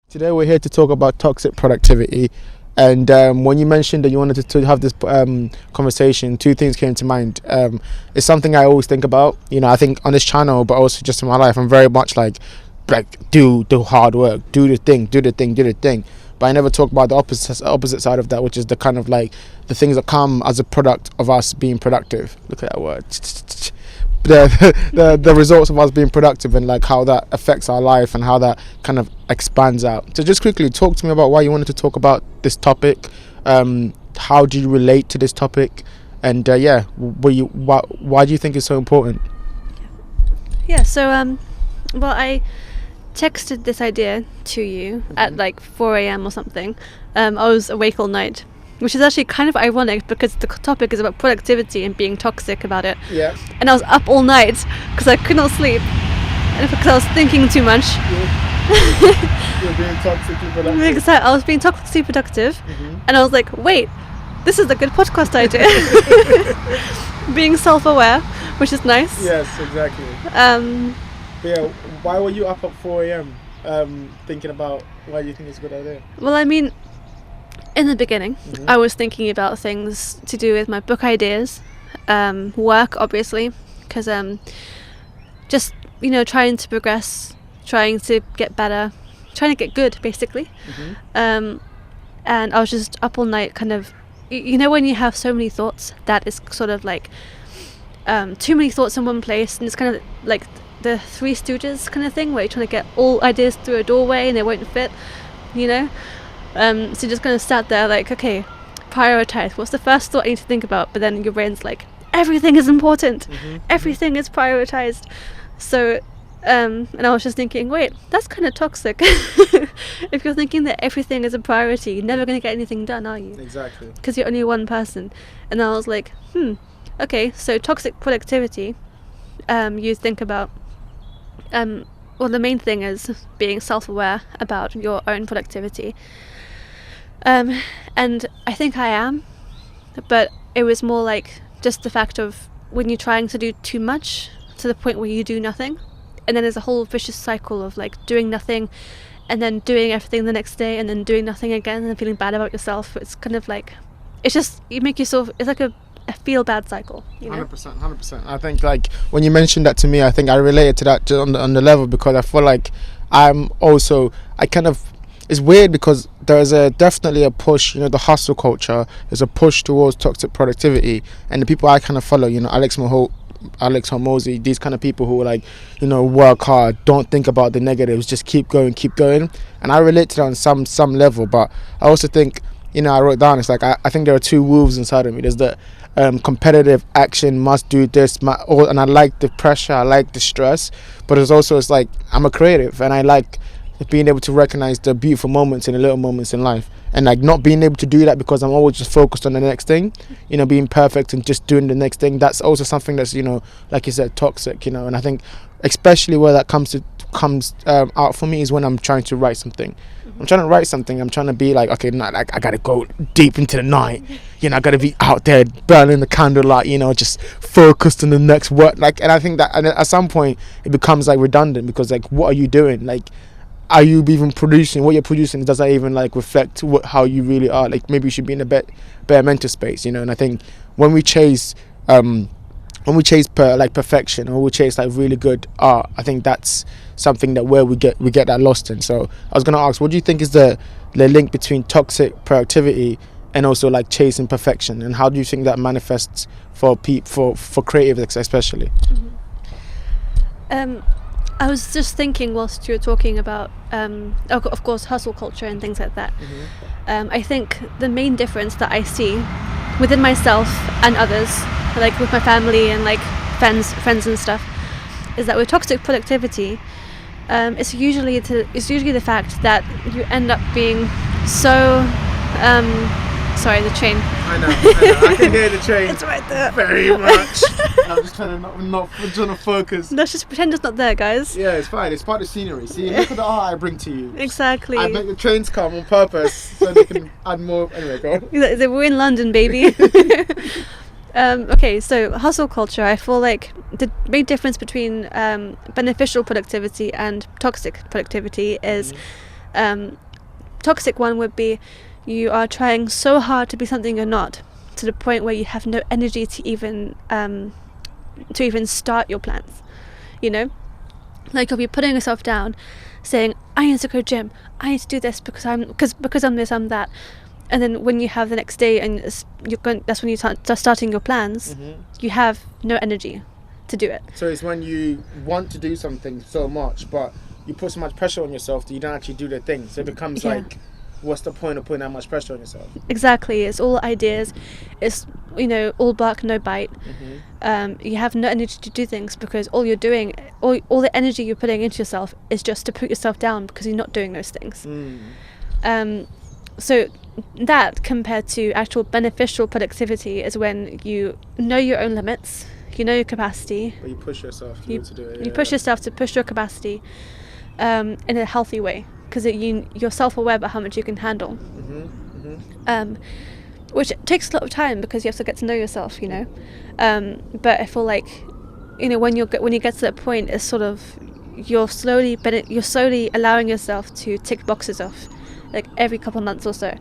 Today we're here to talk about toxic productivity. And when you mentioned that you wanted to have this conversation, two things came to mind. It's something I always think about. I think on this channel, but also just in my life, I'm very much like do the hard work, do the thing. But I never talk about the opposite side of that, which is the kind of like the things that come as a product of us being productive. Look at that word. The results of us being productive and like how that affects our life and how that kind of expands out. So just quickly talk to me about why you wanted to talk about this topic. How do you relate to this topic? And why do you think it's so important? Yeah, so well, I texted this idea to you at like 4 a.m. or something. I was awake all night, which is actually kind of ironic because the topic is about productivity and being toxic about it. Yeah. And I was up all night because I could not sleep and because I was thinking too much. You're being toxically productive. Exactly. I was being toxically productive, and I was like, wait, this is a good podcast idea. Being self-aware, which is nice. Yes, exactly. But yeah, why were you up at 4 a.m. Thinking about why you think it's a good idea? Well, I mean, in the beginning, I was thinking about things to do with my book ideas, work, obviously, because just, trying to progress, trying to get better, trying to get good, basically. And I was just up all night kind of, when you have so many thoughts, that is sort of like too many thoughts in one place, and it's kind of like the Three Stooges kind of thing, where you're trying to get all ideas through a doorway and they won't fit, So you just kind of sat there like, okay, prioritize. What's the first thought I need to think about? But then your brain's like, everything is important. Everything is prioritized. So, and I was just thinking, wait, that's kind of toxic. If you're thinking that everything is a priority, you're never going to get anything done, are you? Exactly. Because you're only one person. And I was like, okay, so toxic productivity, you think about, well, the main thing is being self-aware about your own productivity. And I think I am, but it was more like just the fact of when you're trying to do too much to the point where you do nothing, and then there's a whole vicious cycle of like doing nothing and then doing everything the next day and then doing nothing again and then feeling bad about yourself. It's kind of like, it's just, you make yourself, it's like a feel bad cycle, 100%. I think like when you mentioned that to me, I think I related to that on the level, because I feel like it's weird because there's definitely a push, the hustle culture. There's a push towards toxic productivity, and the people I kind of follow, Alex Hormozi, these kind of people who like, work hard, don't think about the negatives, just keep going. And I relate to that on some level, but I also think, I wrote down, it's like I think there are two wolves inside of me. There's the competitive action, must do this, and I like the pressure, I like the stress, but it's like I'm a creative and I like being able to recognize the beautiful moments and the little moments in life, and like not being able to do that because I'm always just focused on the next thing, being perfect and just doing the next thing. That's also something that's, like you said, toxic, and I think especially where that comes out for me is when I'm trying to write something. I'm trying to write something. I'm trying to be like, okay, I gotta go deep into the night. I gotta be out there burning the candlelight. Just focused on the next word. Like, and I think that at some point it becomes like redundant, because like, what are you doing? Like, are you even producing? What you're producing, does that even like reflect how you really are? Like, maybe you should be in a better mental space. And I think when we chase perfection, or we chase like really good art, I think that's something that where we get that lost in. So I was gonna ask, what do you think is the link between toxic productivity and also like chasing perfection, and how do you think that manifests for creatives especially? I was just thinking whilst you were talking about, of course, hustle culture and things like that. I think the main difference that I see within myself and others, like with my family and like friends and stuff, is that with toxic productivity, it's usually the fact that you end up being so sorry, the train. I know. I can hear the train. It's right there. Very much. I'm just trying to focus. Let's just pretend it's not there, guys. Yeah, it's fine. It's part of the scenery. See, look at the art I bring to you. Exactly. I make the trains come on purpose so they can add more. Anyway, go on. We're in London, baby. Okay, so hustle culture, I feel like the big difference between beneficial productivity and toxic productivity is Toxic one would be you are trying so hard to be something you're not, to the point where you have no energy to even start your plans. You know, like you'll be putting yourself down, saying, I need to go gym, I need to do this because I'm this, I'm that. And then when you have the next day and that's when you start starting your plans, you have no energy to do it. So it's when you want to do something so much, but you put so much pressure on yourself that you don't actually do the thing. So it becomes like, what's the point of putting that much pressure on yourself? Exactly. It's all ideas. It's, all bark, no bite. You have no energy to do things because all you're doing, all the energy you're putting into yourself is just to put yourself down because you're not doing those things. So that, compared to actual beneficial productivity, is when you know your own limits, you know your capacity. But you push yourself to be able to do it. You push yourself to push your capacity in a healthy way, because you're self-aware about how much you can handle. Which takes a lot of time because you have to get to know yourself, but I feel like, when you get to that point, it's sort of you're slowly allowing yourself to tick boxes off, like every couple of months or so,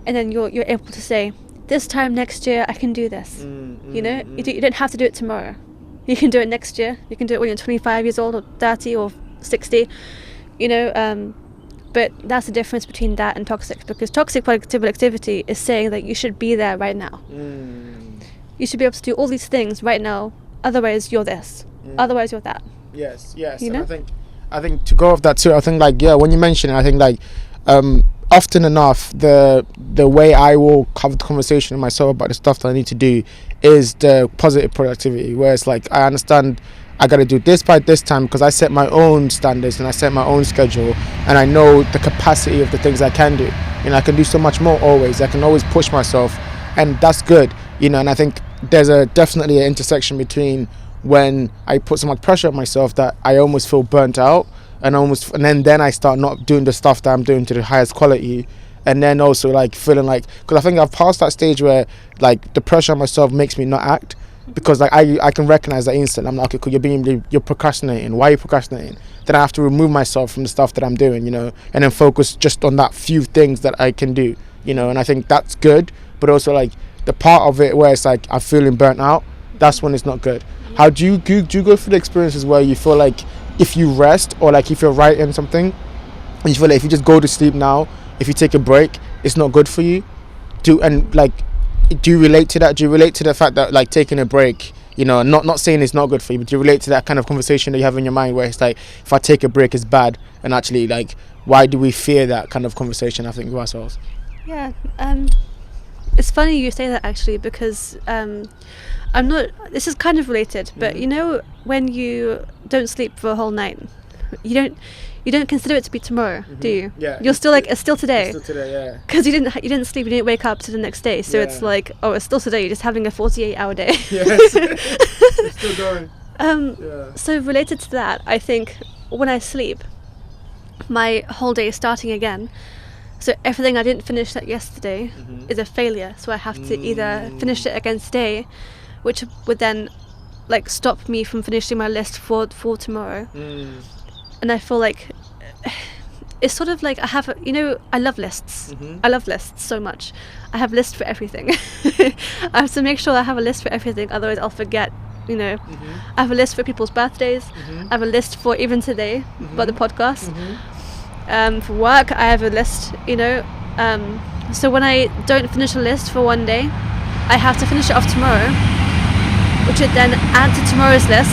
and then you're able to say, this time next year I can do this. You don't have to do it tomorrow. You can do it next year. You can do it when you're 25 years old or 30 or 60. But that's the difference between that and toxic, because toxic productivity is saying that you should be there right now. You should be able to do all these things right now, otherwise you're this, otherwise you're that. Yes. And I think to go off that too, I think when you mention it, I think often enough the way I will have the conversation with myself about the stuff that I need to do is the positive productivity, where it's like, I understand I got to do this by this time because I set my own standards and I set my own schedule, and I know the capacity of the things I can do. I can do so much more always. I can always push myself, and that's good. And I think there's definitely an intersection between when I put so much pressure on myself that I almost feel burnt out, and then I start not doing the stuff that I'm doing to the highest quality, and then also feeling because I think I've passed that stage where the pressure on myself makes me not act. Because I can recognize that instant. I'm like, okay, cool, you're procrastinating. Why are you procrastinating? Then I have to remove myself from the stuff that I'm doing, and then focus just on that few things that I can do, and I think that's good. But also the part of it where it's I'm feeling burnt out, that's when it's not good. How do you go through the experiences where you feel like if you rest, or if you're writing something and you feel like if you just go to sleep now, if you take a break, it's not good for you? Do you relate to that? Do you relate to the fact that taking a break, not saying it's not good for you, but do you relate to that kind of conversation that you have in your mind where it's if I take a break it's bad, and actually why do we fear that kind of conversation, I think, with ourselves? Yeah, it's funny you say that, actually, because this is kind of related, but when you don't sleep for a whole night, you don't consider it to be tomorrow, do you? Yeah. You're still it's still today. It's still today, yeah. Because you didn't sleep, you didn't wake up to the next day, so it's it's still today. You're just having a 48-hour day. Yes. It's still going. So related to that, I think when I sleep, my whole day is starting again. So everything I didn't finish yesterday is a failure. So I have to either finish it again today, which would then stop me from finishing my list for tomorrow. And I feel like it's sort of I have I love lists. I love lists so much. I have lists for everything. I have to make sure I have a list for everything, otherwise I'll forget. I have a list for people's birthdays. I have a list for even today about the podcast. For work I have a list, so when I don't finish a list for one day, I have to finish it off tomorrow, which would then add to tomorrow's list.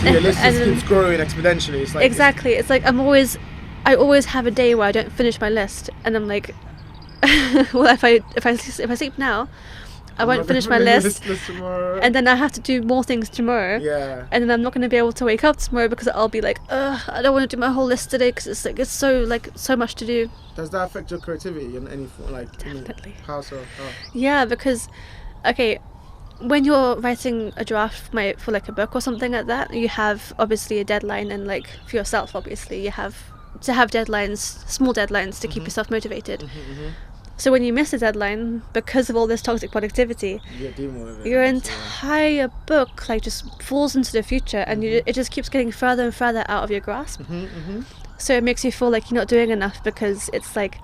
So your list just keeps growing exponentially. It's exactly. It's I always have a day where I don't finish my list, and I'm like, well, if I sleep now, I won't finish my list and then I have to do more things tomorrow. Yeah. And then I'm not going to be able to wake up tomorrow because I'll be like, I don't want to do my whole list today because it's so much to do. Does that affect your creativity in any form? Definitely. How so? Yeah, because when you're writing a draft for a book or something like that, you have obviously a deadline, and for yourself, obviously you have to have deadlines, small deadlines, to keep yourself motivated. So when you miss a deadline because of all this toxic productivity, your entire book just falls into the future, and it just keeps getting further and further out of your grasp. So it makes you feel like you're not doing enough because it's like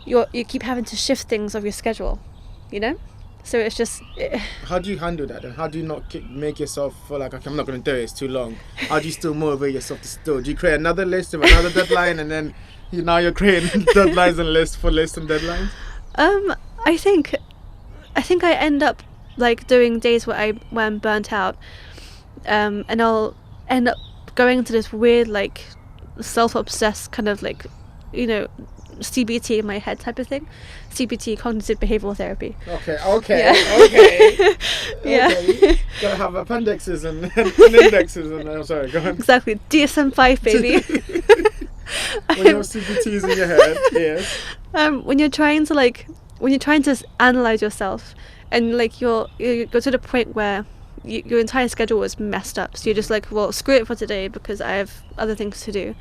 you keep having to shift things of your schedule, you know? So it's just... How do you handle that then? How do you not make yourself feel like, okay, I'm not going to do it, it's too long? How do you still motivate yourself to still? Do you create another list of another deadline and then now you're creating deadlines and lists and deadlines? I think I end up like doing days where I'm burnt out, and I'll end up going into this weird like self-obsessed kind of like, you know, CBT in my head type of thing. CBT, cognitive behavioral therapy. Okay. Yeah. Okay. Gotta have appendixes and indexes and I'm sorry, go on. Exactly. DSM-5, baby. When you have CBTs in your head, yes. When you're trying to analyze yourself, and like you go to the point where your entire schedule is messed up, so you're just like, well, screw it for today because I have other things to do,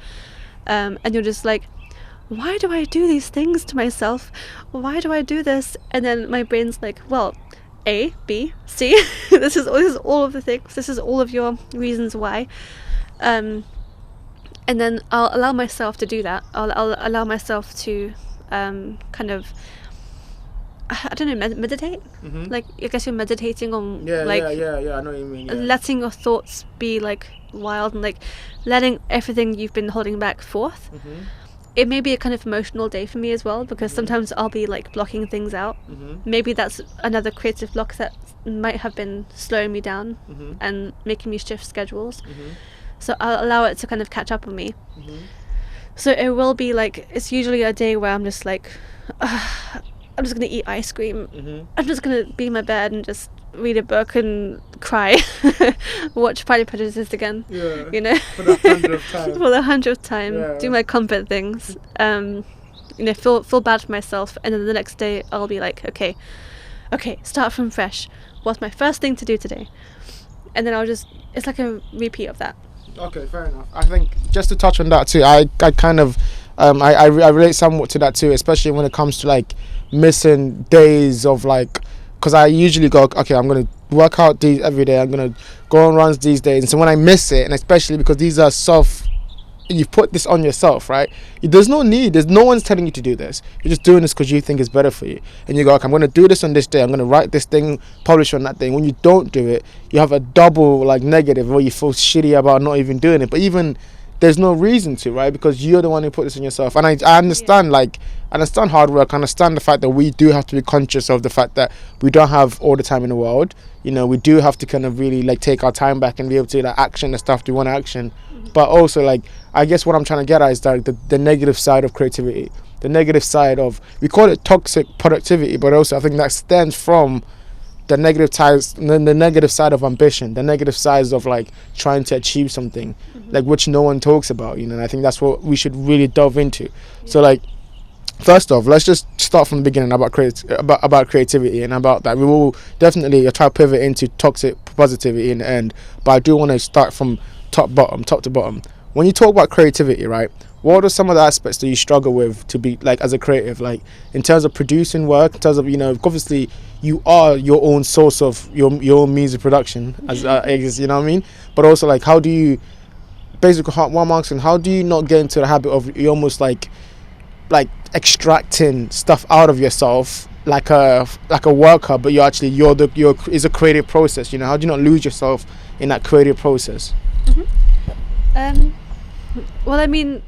and you're just like, why do I do these things to myself? Why do I do this? And then my brain's like, well, A, B, C. this is all of the things. This is all of your reasons why. And then I'll allow myself to do that. I'll allow myself to kind of, I don't know, meditate. Mm-hmm. Like, I guess you're meditating on yeah, I know what you mean. Yeah. Letting your thoughts be like wild and like letting everything you've been holding back forth. Mm-hmm. It may be a kind of emotional day for me as well, because sometimes I'll be like blocking things out. Maybe that's another creative block that might have been slowing me down and making me shift schedules. So I'll allow it to kind of catch up on me. So it will be like, it's usually a day where I'm just like, I'm just gonna eat ice cream. I'm just gonna be in my bed and just read a book and cry. Watch Pride and Prejudice again. Yeah. You know, for the 100th time. For the 100th time. Yeah. Do my comfort things. You know, feel bad for myself, and then the next day I'll be like, okay, start from fresh. What's my first thing to do today? And then it's like a repeat of that. Okay, fair enough. I think just to touch on that too, I kind of I relate somewhat to that too, especially when it comes to like missing days of like, because I usually go, okay, I'm going to work out these every day, I'm going to go on runs these days, and so when I miss it, and especially because these are you've put this on yourself, right? There's no one's telling you to do this. You're just doing this because you think it's better for you, and you go, okay, I'm going to do this on this day, I'm going to write this thing, publish on that thing. When you don't do it, you have a double like negative, where you feel shitty about not even doing it, but even there's no reason to, right? Because you're the one who put this on yourself. And I understand, I understand hard work. I understand the fact that we do have to be conscious of the fact that we don't have all the time in the world. You know, we do have to kind of really like take our time back and be able to like action the stuff we want to action. But also, like, I guess what I'm trying to get at is like the negative side of creativity, the negative side of, we call it toxic productivity, but also I think that stems from the negative ties, the negative side of ambition, the negative sides of like trying to achieve something, like which no one talks about, you know. And I think that's what we should really delve into. So like, first off, let's just start from the beginning about creativity and about that. We will definitely try to pivot into toxic positivity in the end, but I do want to start from top to bottom. When you talk about creativity, right, what are some of the aspects that you struggle with to be like as a creative, like in terms of producing work, in terms of, you know, obviously you are your own source of your own music production, as you know what I mean, but also like, how do you basically, how do you not get into the habit of you almost like extracting stuff out of yourself like a worker, but is a creative process, you know? How do you not lose yourself in that creative process? Well, I mean,